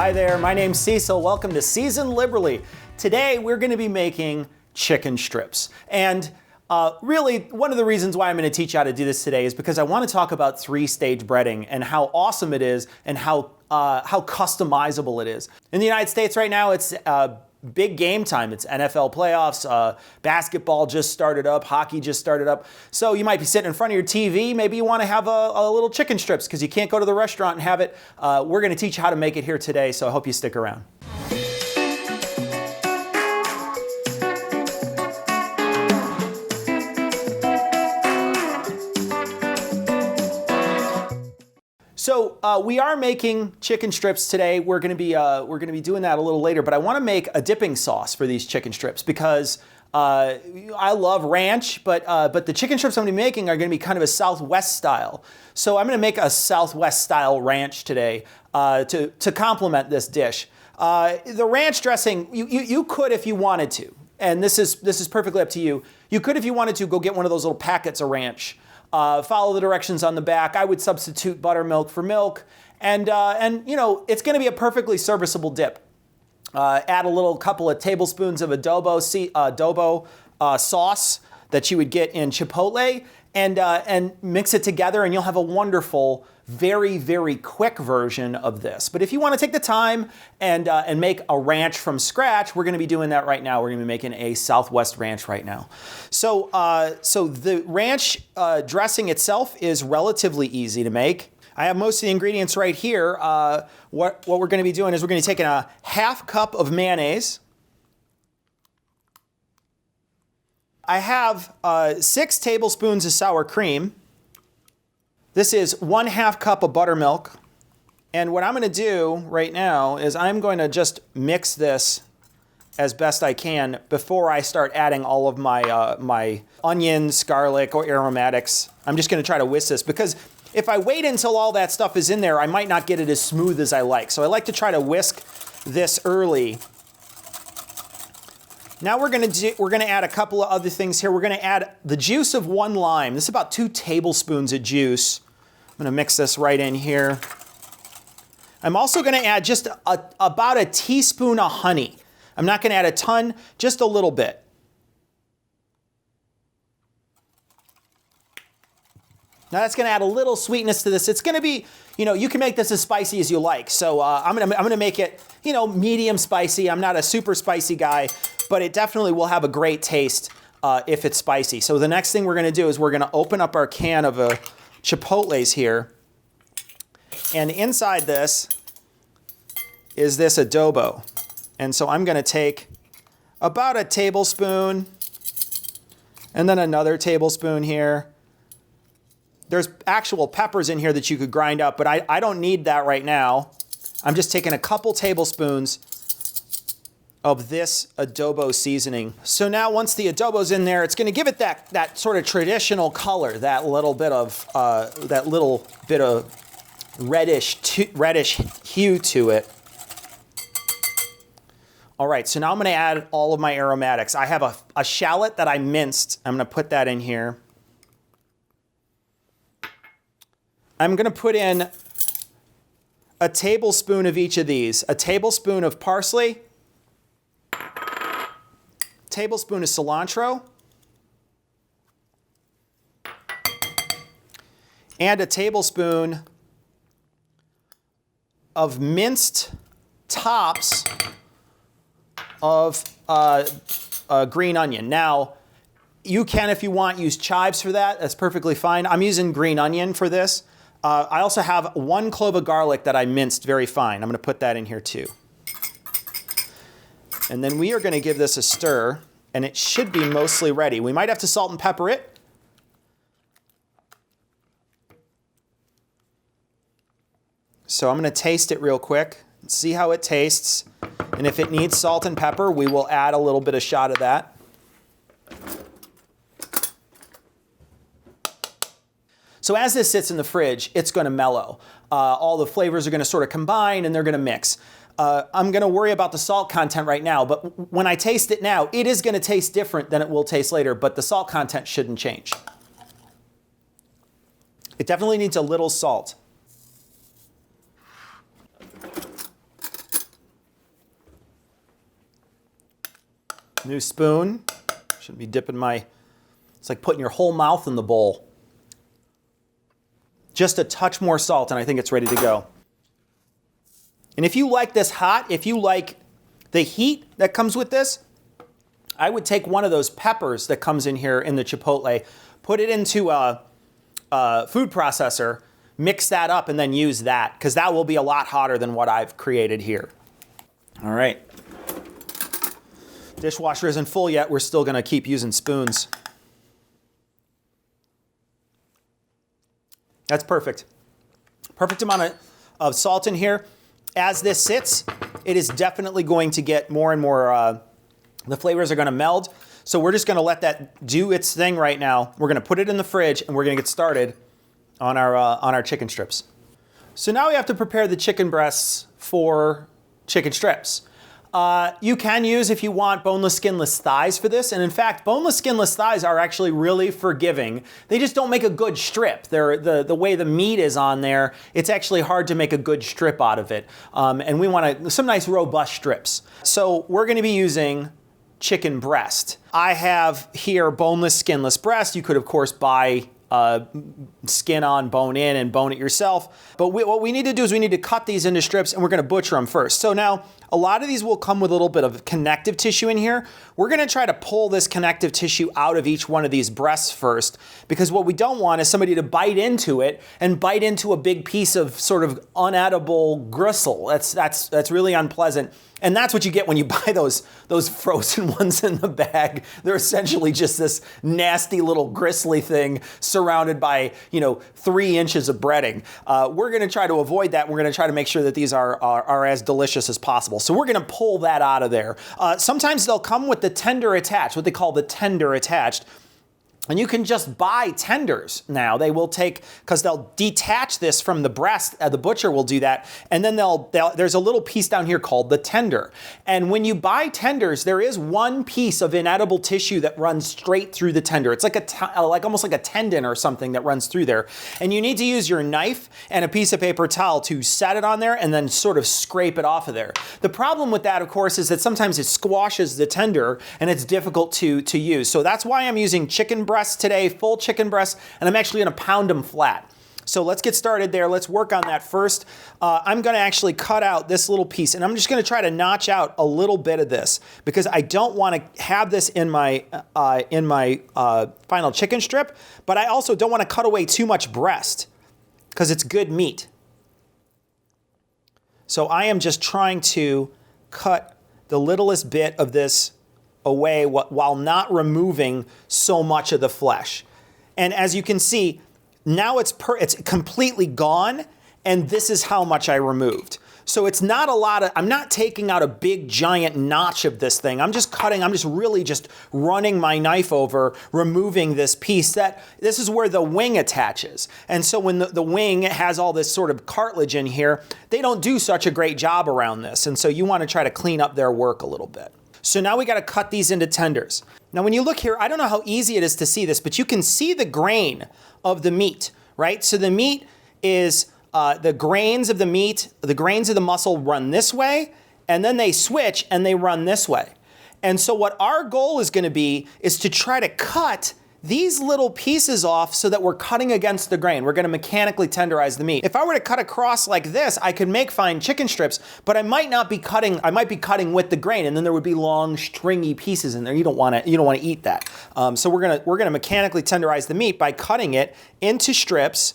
Hi there, my name's Cecil. Welcome to Season Liberally. Today we're going to be making chicken strips. And really, one of the reasons why I'm going to teach you how to do this today is because I want to talk about three-stage breading and how awesome it is and how customizable it is. In the United States right now, it's big game time. It's NFL playoffs, basketball just started up, hockey just started up. So you might be sitting in front of your TV. Maybe you want to have a little chicken strips because you can't go to the restaurant and have it. We're going to teach you how to make it here today, so I hope you stick around. So we are making chicken strips today. We're going to be doing that a little later, but I want to make a dipping sauce for these chicken strips because I love ranch, but the chicken strips I'm going to be making are going to be kind of a Southwest style. So I'm going to make a Southwest style ranch today to complement this dish. The ranch dressing, you could if you wanted to, and this is perfectly up to you. You could, if you wanted to, go get one of those little packets of ranch. Follow the directions on the back. I would substitute buttermilk for milk, and you know, it's going to be a perfectly serviceable dip. Add a couple of tablespoons of adobo sauce that you would get in Chipotle, and mix it together, and you'll have a wonderful, very, very quick version of this. But if you want to take the time and make a ranch from scratch, we're going to be doing that right now. We're going to be making a Southwest ranch right now. So the ranch dressing itself is relatively easy to make. I have most of the ingredients right here. What we're going to be doing is we're going to be taking a ½ cup of mayonnaise. I have 6 tablespoons of sour cream. This is 1/2 cup of buttermilk. And what I'm going to do right now is I'm going to just mix this as best I can before I start adding all of my, my onions, garlic, or aromatics. I'm just going to try to whisk this because if I wait until all that stuff is in there, I might not get it as smooth as I like. So I like to try to whisk this early. Now we're going to add a couple of other things here. We're going to add the juice of 1 lime. This is about 2 tablespoons of juice. I'm going to mix this right in here. I'm also going to add just about a teaspoon of honey. I'm not going to add a ton, just a little bit. Now that's going to add a little sweetness to this. It's going to be, you know, you can make this as spicy as you like. So I'm going to make it, you know, medium spicy. I'm not a super spicy guy, but it definitely will have a great taste if it's spicy. So the next thing we're going to do is we're going to open up our can of Chipotles here. And inside this is this adobo. And so I'm going to take about a tablespoon and then another tablespoon here. There's actual peppers in here that you could grind up, but I don't need that right now. I'm just taking a couple tablespoons of this adobo seasoning. So now once the adobo's in there, it's going to give it that sort of traditional color, that little bit of reddish hue to it. All right, so now I'm going to add all of my aromatics. I have a shallot that I minced. I'm going to put that in here. I'm going to put in a tablespoon of each of these. A tablespoon of parsley, tablespoon of cilantro, and a tablespoon of minced tops of green onion. Now, you can, if you want, use chives for that. That's perfectly fine. I'm using green onion for this. I also have 1 clove of garlic that I minced very fine. I'm going to put that in here too. And then we are going to give this a stir, and it should be mostly ready. We might have to salt and pepper it. So I'm going to taste it real quick and see how it tastes. And if it needs salt and pepper, we will add a little bit of shot of that. So as this sits in the fridge, it's going to mellow. All the flavors are going to sort of combine and they're going to mix. I'm going to worry about the salt content right now, but when I taste it now, it is going to taste different than it will taste later, but the salt content shouldn't change. It definitely needs a little salt. New spoon. Shouldn't be dipping my, it's like putting your whole mouth in the bowl. Just a touch more salt and I think it's ready to go. And if you like this hot, if you like the heat that comes with this, I would take one of those peppers that comes in here in the chipotle, put it into a food processor, mix that up, and then use that, because that will be a lot hotter than what I've created here. All right. Dishwasher isn't full yet. We're still going to keep using spoons. That's perfect. Perfect amount of salt in here. As this sits, it is definitely going to get more and more, the flavors are going to meld. So we're just going to let that do its thing right now. We're going to put it in the fridge and we're going to get started on our chicken strips. So now we have to prepare the chicken breasts for chicken strips. You can use, if you want, boneless, skinless thighs for this. And in fact, boneless, skinless thighs are actually really forgiving. They just don't make a good strip. The way the meat is on there, it's actually hard to make a good strip out of it. And we want some nice robust strips. So we're going to be using chicken breast. I have here boneless, skinless breast. You could, of course, buy skin on, bone in, and bone it yourself. But what we need to do is we need to cut these into strips and we're going to butcher them first. So now a lot of these will come with a little bit of connective tissue in here. We're going to try to pull this connective tissue out of each one of these breasts first, because what we don't want is somebody to bite into it and bite into a big piece of sort of unedible gristle. That's really unpleasant. And that's what you get when you buy those frozen ones in the bag. They're essentially just this nasty little gristly thing surrounded by, 3 inches of breading. We're going to try to avoid that. We're going to try to make sure that these are as delicious as possible. So we're going to pull that out of there. Sometimes they'll come with the tender attached, what they call the tender attached. And you can just buy tenders now. They will take, because they'll detach this from the breast. The butcher will do that. And then there's a little piece down here called the tender. And when you buy tenders, there is one piece of inedible tissue that runs straight through the tender. It's like almost like a tendon or something that runs through there. And you need to use your knife and a piece of paper towel to set it on there and then sort of scrape it off of there. The problem with that, of course, is that sometimes it squashes the tender and it's difficult to use. So that's why I'm using chicken breast today, full chicken breast, and I'm actually going to pound them flat. So let's get started there. Let's work on that first. I'm going to actually cut out this little piece, and I'm just going to try to notch out a little bit of this because I don't want to have this in my final chicken strip, but I also don't want to cut away too much breast because it's good meat. So I am just trying to cut the littlest bit of this away while not removing so much of the flesh. And as you can see, now it's completely gone, and this is how much I removed. So it's not a lot of, I'm not taking out a big giant notch of this thing. I'm just really running my knife over, removing this piece. This is where the wing attaches. And so when the wing has all this sort of cartilage in here, they don't do such a great job around this. And so you want to try to clean up their work a little bit. So now we got to cut these into tenders. Now when you look here, I don't know how easy it is to see this, but you can see the grain of the meat, right? So the meat is, the grains of the meat, the grains of the muscle run this way, and then they switch and they run this way. And so what our goal is going to be is to try to cut these little pieces off so that we're cutting against the grain. We're going to mechanically tenderize the meat. If I were to cut across like this, I could make fine chicken strips, but I might be cutting with the grain, and then there would be long stringy pieces in there. You don't want to eat that. So we're going to mechanically tenderize the meat by cutting it into strips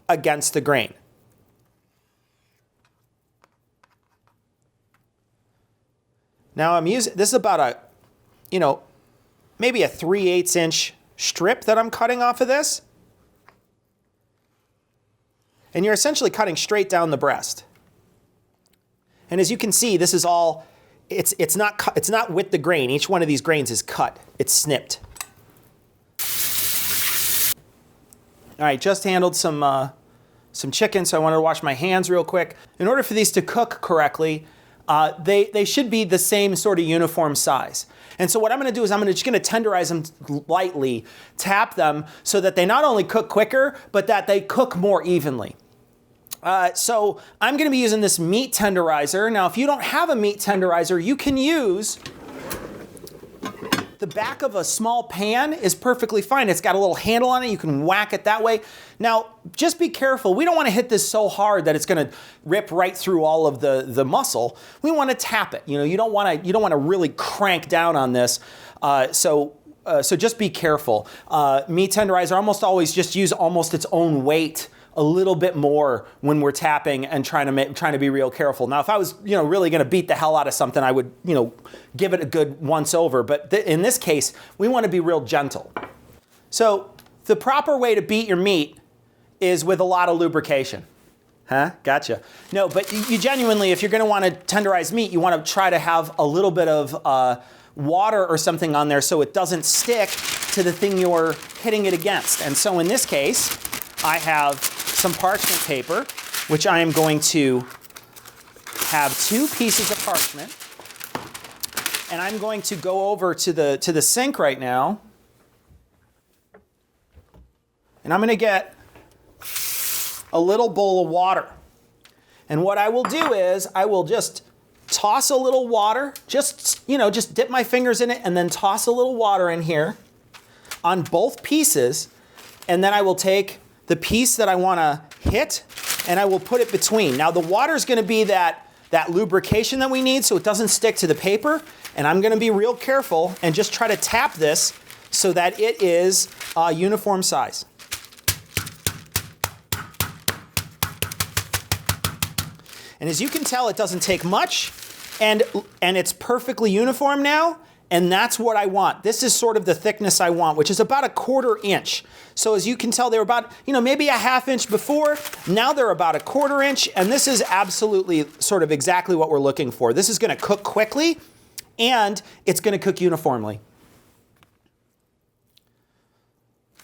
against the grain. Now this is about maybe a 3/8 inch strip that I'm cutting off of this. And you're essentially cutting straight down the breast. And as you can see, this is all, it's not with the grain. Each one of these grains is cut. It's snipped. All right, just handled some chicken, so I wanted to wash my hands real quick. In order for these to cook correctly, they should be the same sort of uniform size. And so what I'm going to do is I'm just going to tenderize them lightly, tap them so that they not only cook quicker, but that they cook more evenly. So I'm going to be using this meat tenderizer. Now, if you don't have a meat tenderizer, you can use the back of a small pan is perfectly fine. It's got a little handle on it. You can whack it that way. Now, just be careful. We don't want to hit this so hard that it's going to rip right through all of the muscle. We want to tap it. You don't want to really crank down on this. So just be careful. Meat tenderizer almost always just use almost its own weight a little bit more when we're tapping and trying to be real careful. Now, if I was really going to beat the hell out of something, I would give it a good once over. But in this case, we want to be real gentle. So the proper way to beat your meat is with a lot of lubrication. Huh? Gotcha. No, but you genuinely, if you're going to want to tenderize meat, you want to try to have a little bit of water or something on there so it doesn't stick to the thing you're hitting it against. And so in this case, I have some parchment paper, which I am going to have 2 pieces of parchment. And I'm going to go over to the sink right now. And I'm going to get a little bowl of water. And what I will do is I will just toss a little water, just dip my fingers in it and then toss a little water in here on both pieces. And then I will take the piece that I want to hit and I will put it between. Now the water is going to be that lubrication that we need so it doesn't stick to the paper. And I'm going to be real careful and just try to tap this so that it is a uniform size. And as you can tell, it doesn't take much, and it's perfectly uniform now, and that's what I want. This is sort of the thickness I want, which is about 1/4 inch. So as you can tell, they're about, maybe a 1/2 inch before. Now they're about 1/4 inch, and this is absolutely sort of exactly what we're looking for. This is going to cook quickly, and it's going to cook uniformly.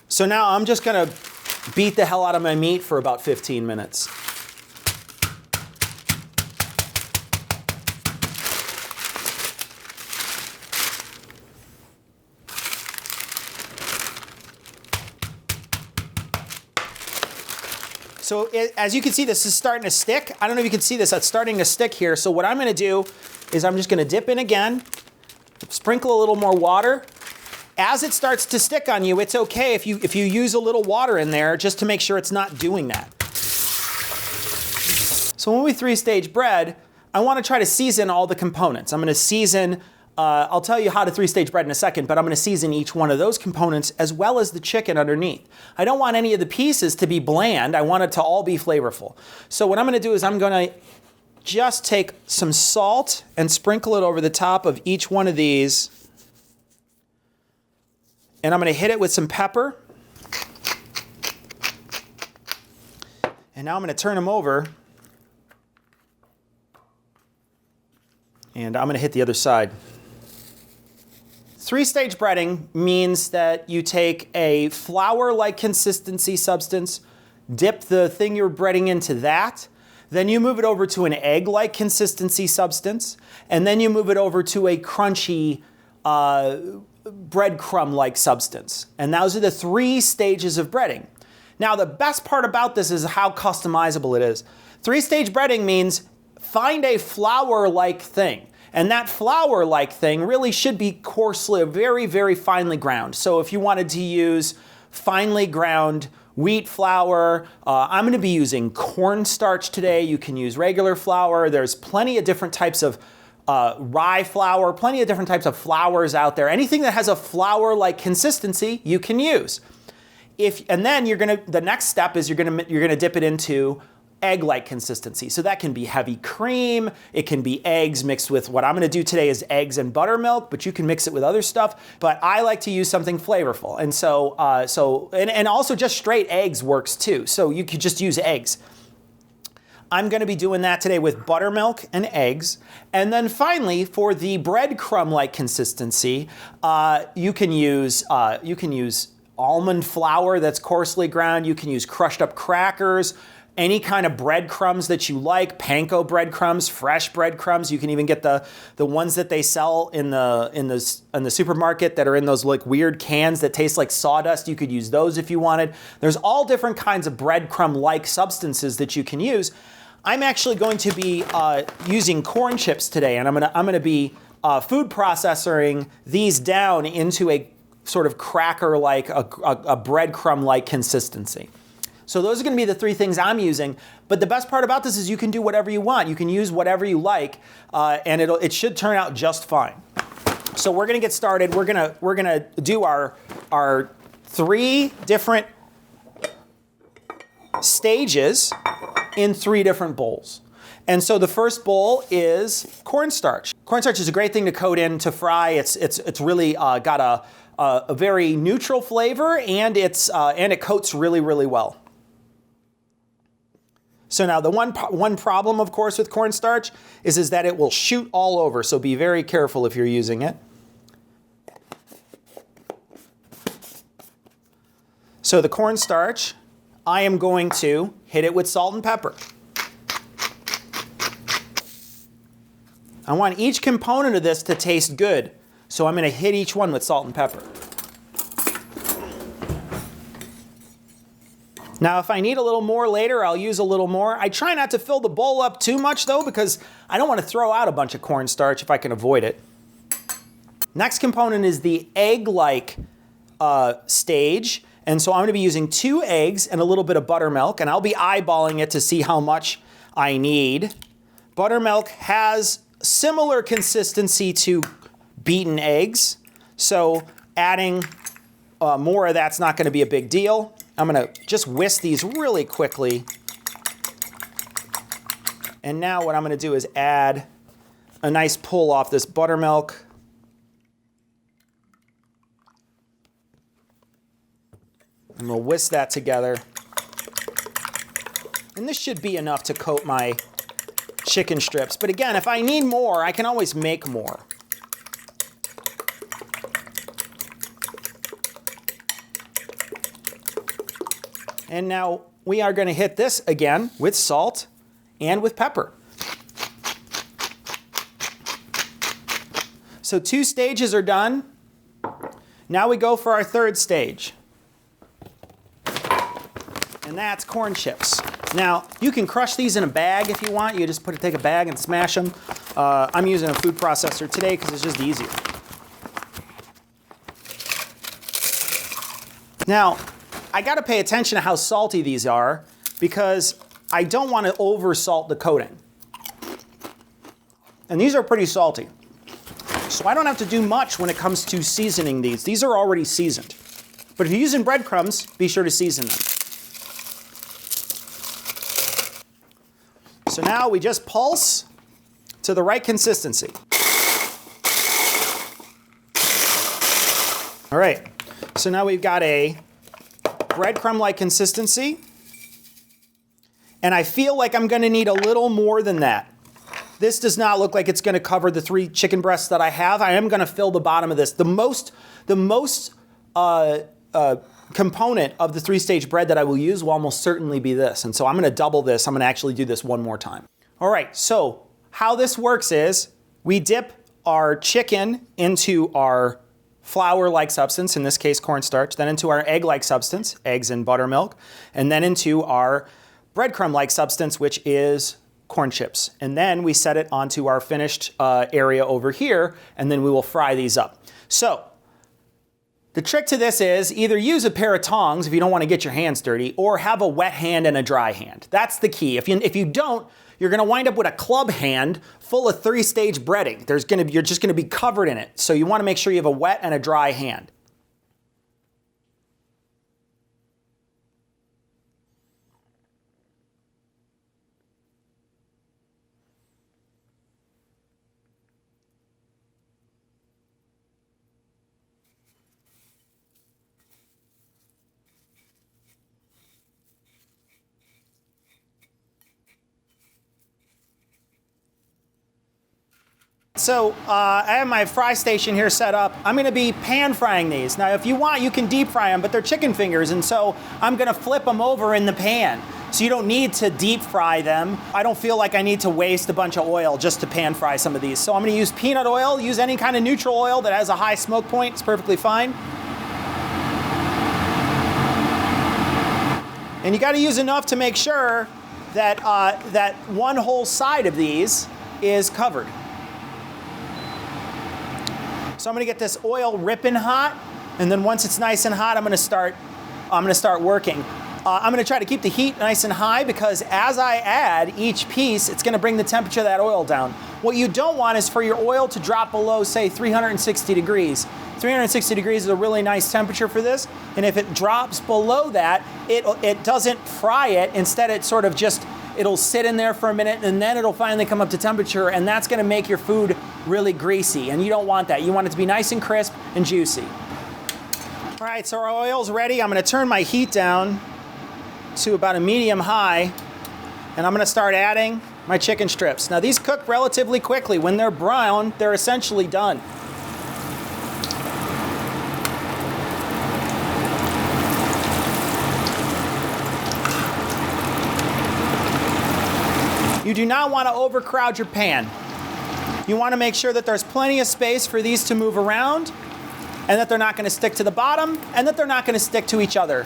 So now I'm just going to beat the hell out of my meat for about 15 minutes. So as you can see, this is starting to stick. I don't know if you can see this, it's starting to stick here. So what I'm going to do is I'm just going to dip in again, sprinkle a little more water. As it starts to stick on you, it's okay if you use a little water in there just to make sure it's not doing that. So when we 3-stage bread, I want to try to season all the components. I'm going to season, I'll tell you how to 3-stage bread in a second, but I'm going to season each one of those components as well as the chicken underneath. I don't want any of the pieces to be bland. I want it to all be flavorful. So what I'm going to do is I'm going to just take some salt and sprinkle it over the top of each one of these. And I'm going to hit it with some pepper. And now I'm going to turn them over. And I'm going to hit the other side. 3-stage breading means that you take a flour-like consistency substance, dip the thing you're breading into that, then you move it over to an egg-like consistency substance, and then you move it over to a crunchy breadcrumb-like substance. And those are the 3 stages of breading. Now, the best part about this is how customizable it is. 3-stage breading means find a flour-like thing. And that flour-like thing really should be coarsely, very, very finely ground. So if you wanted to use finely ground wheat flour, I'm going to be using cornstarch today. You can use regular flour. There's plenty of different types of rye flour, plenty of different types of flours out there. Anything that has a flour-like consistency, you can use. And then the next step is you're gonna dip it into egg-like consistency. So that can be heavy cream, it can be eggs mixed with, what I'm gonna do today is eggs and buttermilk, but you can mix it with other stuff. But I like to use something flavorful. And so, and also just straight eggs works too. So you could just use eggs. I'm gonna be doing that today with buttermilk and eggs. And then finally, for the breadcrumb-like consistency, you can use almond flour that's coarsely ground. You can use crushed up crackers, any kind of breadcrumbs that you like, panko breadcrumbs, fresh breadcrumbs. You can even get the ones that they sell in the supermarket that are in those like weird cans that taste like sawdust. You could use those if you wanted. There's all different kinds of breadcrumb-like substances that you can use. I'm actually going to be using corn chips today, and I'm gonna be food processing these down into a sort of cracker-like, a breadcrumb-like consistency. So those are going to be the three things I'm using. But the best part about this is you can do whatever you want. You can use whatever you like, and it should turn out just fine. So we're going to get started. We're gonna do our three different stages in three different bowls. And so the first bowl is cornstarch. Cornstarch is a great thing to coat in to fry. It's really got a very neutral flavor, and it coats really, really well. So now the one problem, of course, with cornstarch is that it will shoot all over. So be very careful if you're using it. So the cornstarch, I am going to hit it with salt and pepper. I want each component of this to taste good, so I'm going to hit each one with salt and pepper. Now, if I need a little more later, I'll use a little more. I try not to fill the bowl up too much, though, because I don't want to throw out a bunch of cornstarch if I can avoid it. Next component is the egg-like stage. And so I'm going to be using 2 eggs and a little bit of buttermilk, and I'll be eyeballing it to see how much I need. Buttermilk has similar consistency to beaten eggs, so adding more of that's not going to be a big deal. I'm going to just whisk these really quickly. And now what I'm going to do is add a nice pull off this buttermilk. And we'll whisk that together. And this should be enough to coat my chicken strips. But again, if I need more, I can always make more. And now we are going to hit this again with salt and with pepper. So 2 stages are done. Now we go for our 3rd stage. And that's corn chips. Now, you can crush these in a bag if you want. You just take a bag and smash them. I'm using a food processor today because it's just easier. Now, I got to pay attention to how salty these are because I don't want to over salt the coating. And these are pretty salty. So I don't have to do much when it comes to seasoning these. These are already seasoned. But if you're using breadcrumbs, be sure to season them. So now we just pulse to the right consistency. All right, so now we've got a breadcrumb-like consistency. And I feel like I'm going to need a little more than that. This does not look like it's going to cover the 3 chicken breasts that I have. I am going to fill the bottom of this. The most component of the 3-stage bread that I will use will almost certainly be this. And so I'm going to double this. I'm going to actually do this one more time. All right, so how this works is we dip our chicken into our flour-like substance, in this case cornstarch, then into our egg-like substance, eggs and buttermilk, and then into our breadcrumb-like substance, which is corn chips. And then we set it onto our finished area over here, and then we will fry these up. So the trick to this is either use a pair of tongs if you don't want to get your hands dirty, or have a wet hand and a dry hand. That's the key. If you don't, you're going to wind up with a club hand full of 3-stage breading. You're just going to be covered in it. So you want to make sure you have a wet and a dry hand. So I have my fry station here set up. I'm going to be pan frying these. Now, if you want, you can deep fry them, but they're chicken fingers, and so I'm going to flip them over in the pan. So you don't need to deep fry them. I don't feel like I need to waste a bunch of oil just to pan fry some of these. So I'm going to use peanut oil, use any kind of neutral oil that has a high smoke point. It's perfectly fine. And you got to use enough to make sure that, that one whole side of these is covered. So I'm gonna get this oil ripping hot, and then once it's nice and hot, I'm gonna start working. I'm gonna try to keep the heat nice and high because as I add each piece, it's gonna bring the temperature of that oil down. What you don't want is for your oil to drop below, say, 360 degrees. 360 degrees is a really nice temperature for this, and if it drops below that, it doesn't fry it. Instead, it sort of just, it'll sit in there for a minute, and then it'll finally come up to temperature, and that's gonna make your food really greasy, and you don't want that. You want it to be nice and crisp and juicy. All right, so our oil's ready. I'm gonna turn my heat down to about a medium high, and I'm gonna start adding my chicken strips. Now these cook relatively quickly. When they're brown, they're essentially done. You do not want to overcrowd your pan. You want to make sure that there's plenty of space for these to move around, and that they're not going to stick to the bottom, and that they're not going to stick to each other.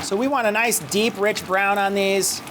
So we want a nice, deep, rich brown on these.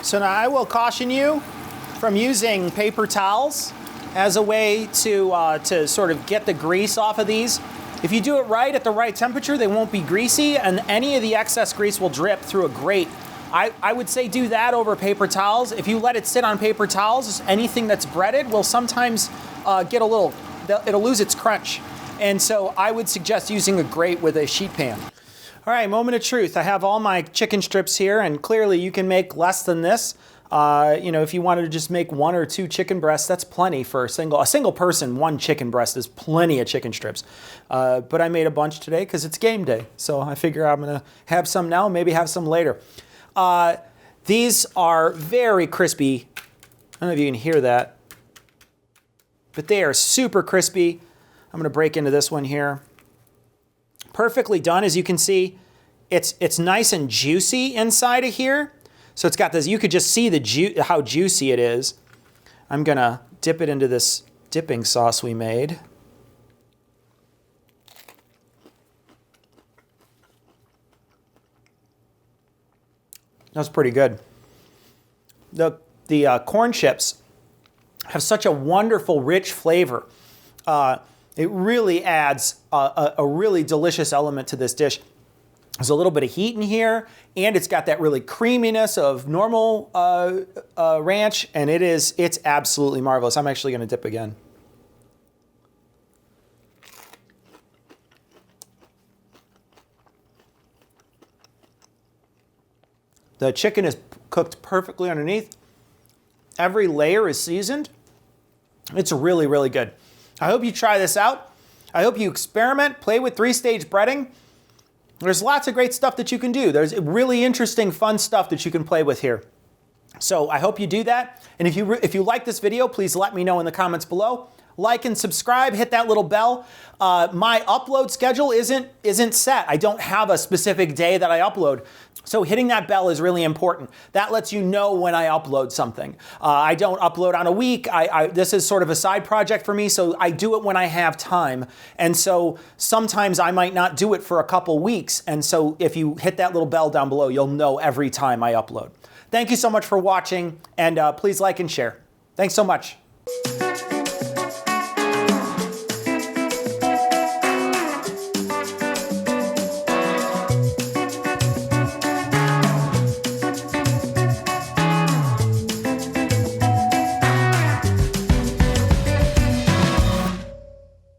So now I will caution you from using paper towels as a way to sort of get the grease off of these. If you do it right at the right temperature, they won't be greasy, and any of the excess grease will drip through a grate. I would say do that over paper towels. If you let it sit on paper towels, anything that's breaded will sometimes get a little, it'll lose its crunch. And so I would suggest using a grate with a sheet pan. All right, moment of truth. I have all my chicken strips here, and clearly you can make less than this. You know, if you wanted to just make 1 or 2 chicken breasts, that's plenty for a single person. 1 chicken breast is plenty of chicken strips. But I made a bunch today because it's game day. So I figure I'm gonna have some now, maybe have some later. These are very crispy. I don't know if you can hear that, but they are super crispy. I'm gonna break into this one here. Perfectly done, as you can see. It's nice and juicy inside of here. So it's got this, you could just see how juicy it is. I'm gonna dip it into this dipping sauce we made. That's pretty good. The corn chips have such a wonderful, rich flavor. It really adds a really delicious element to this dish. There's a little bit of heat in here, and it's got that really creaminess of normal ranch, and it's absolutely marvelous. I'm actually gonna dip again. The chicken is cooked perfectly underneath. Every layer is seasoned. It's really, really good. I hope you try this out. I hope you experiment, play with 3-stage breading. There's lots of great stuff that you can do. There's really interesting, fun stuff that you can play with here. So I hope you do that. And if you like this video, please let me know in the comments below. Like and subscribe, hit that little bell. My upload schedule isn't set. I don't have a specific day that I upload. So hitting that bell is really important. That lets you know when I upload something. I don't upload on a week. This is sort of a side project for me, so I do it when I have time. And so sometimes I might not do it for a couple weeks. And so if you hit that little bell down below, you'll know every time I upload. Thank you so much for watching, and please like and share. Thanks so much.